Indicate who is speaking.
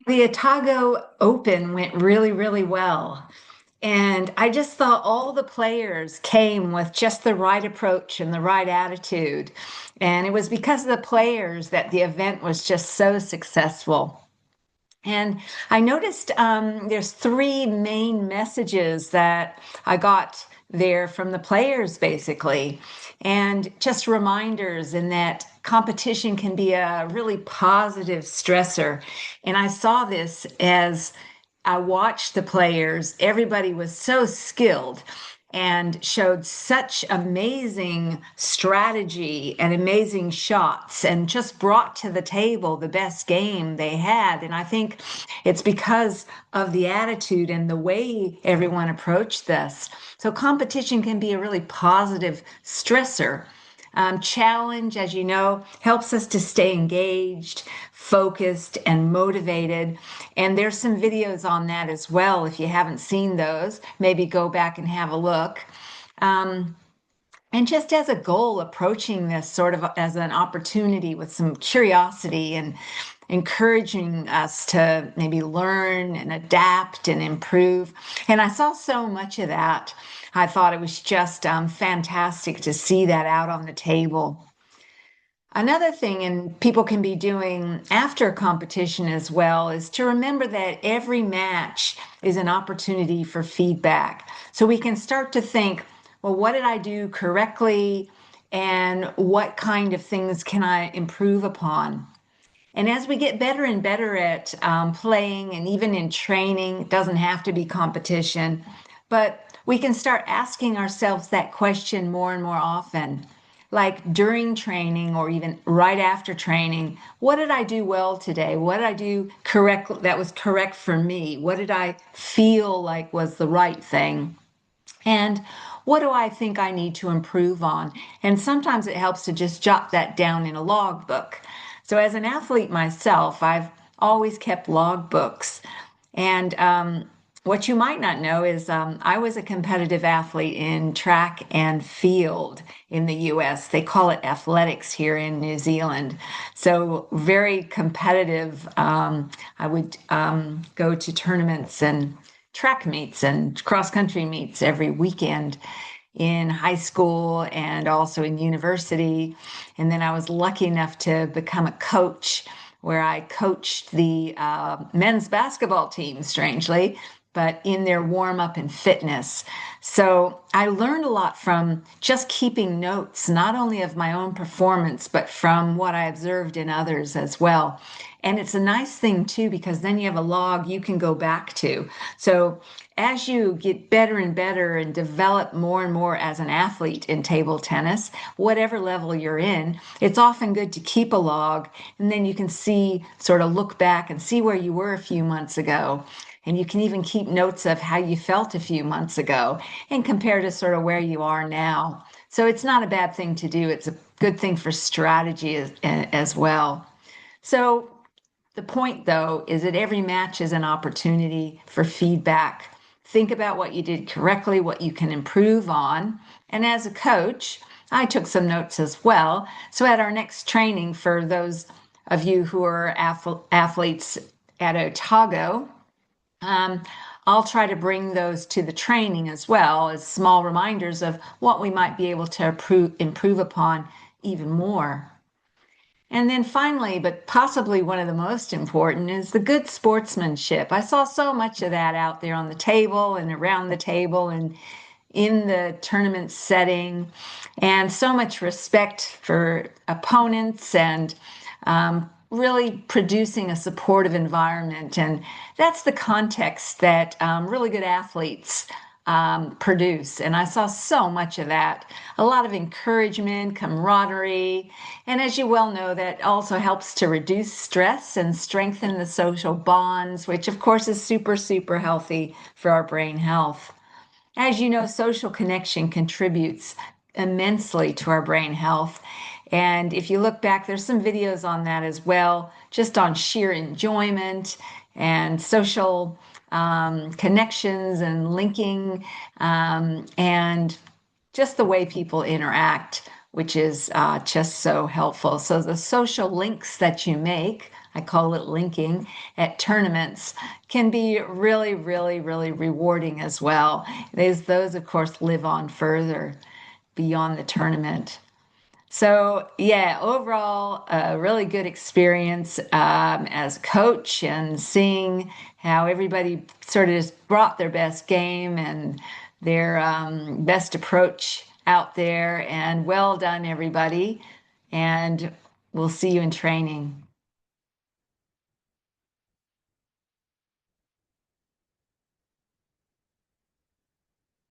Speaker 1: The Otago Open went really, really well. And I just thought all the players came with just the right approach and the right attitude. And it was because of the players that the event was just so successful. And I noticed there's three main messages that I got there from the players, basically, and just reminders in that competition can be a really positive stressor. And I saw this as I watched the players. Everybody was so skilled and showed such amazing strategy and amazing shots and just brought to the table the best game they had. And I think it's because of the attitude and the way everyone approached this. So competition can be a really positive stressor. Challenge, as you know, helps us to stay engaged, focused, and motivated. And there's some videos on that as well. If you haven't seen those, maybe go back and have a look. Um, and just as a goal, approaching this sort of as an opportunity with some curiosity and encouraging us to maybe learn and adapt and improve. And I saw so much of that. I thought it was just fantastic to see that out on the table. Another thing, and people can be doing after competition as well, is to remember that every match is an opportunity for feedback. So we can start to think, well, what did I do correctly? And what kind of things can I improve upon? And as we get better and better at playing and even in training, it doesn't have to be competition, but we can start asking ourselves that question more and more often. Like during training or even right after training, what did I do well today? What did I do correct that was correct for me? What did I feel like was the right thing? And what do I think I need to improve on? And sometimes it helps to just jot that down in a logbook. So, as an athlete myself, I've always kept logbooks. And what you might not know is I was a competitive athlete in track and field in the US. They call it athletics here in New Zealand. So, very competitive. I would go to tournaments and track meets and cross country meets every weekend in high school and also in university. And then I was lucky enough to become a coach where I coached the men's basketball team, strangely, but in their warm up and fitness. So I learned a lot from just keeping notes, not only of my own performance, but from what I observed in others as well. And it's a nice thing too, because then you have a log you can go back to. So as you get better and better and develop more and more as an athlete in table tennis, whatever level you're in, it's often good to keep a log, and then you can see, sort of look back and see where you were a few months ago. And you can even keep notes of how you felt a few months ago and compare to sort of where you are now. So it's not a bad thing to do. It's a good thing for strategy as well. So the point, though, is that every match is an opportunity for feedback. Think about what you did correctly, what you can improve on. And as a coach, I took some notes as well. So at our next training, for those of you who are athletes at Otago, um, I'll try to bring those to the training as well as small reminders of what we might be able to improve upon even more. And then finally, but possibly one of the most important, is the good sportsmanship. I saw so much of that out there on the table and around the table and in the tournament setting, and so much respect for opponents and really producing a supportive environment. And that's the context that really good athletes produce. And I saw so much of that. A lot of encouragement, camaraderie. And as you well know, that also helps to reduce stress and strengthen the social bonds, which of course is super, super healthy for our brain health. As you know, social connection contributes immensely to our brain health. And if you look back, there's some videos on that as well, just on sheer enjoyment and social connections and linking and just the way people interact which is just so helpful. So the social links that you make, I call it linking, at tournaments can be really, really, really rewarding as well. Those, of course, live on further beyond the tournament. So yeah, overall, a really good experience as a coach, and seeing how everybody sort of just brought their best game and their best approach out there. And well done, everybody. And we'll see you in training.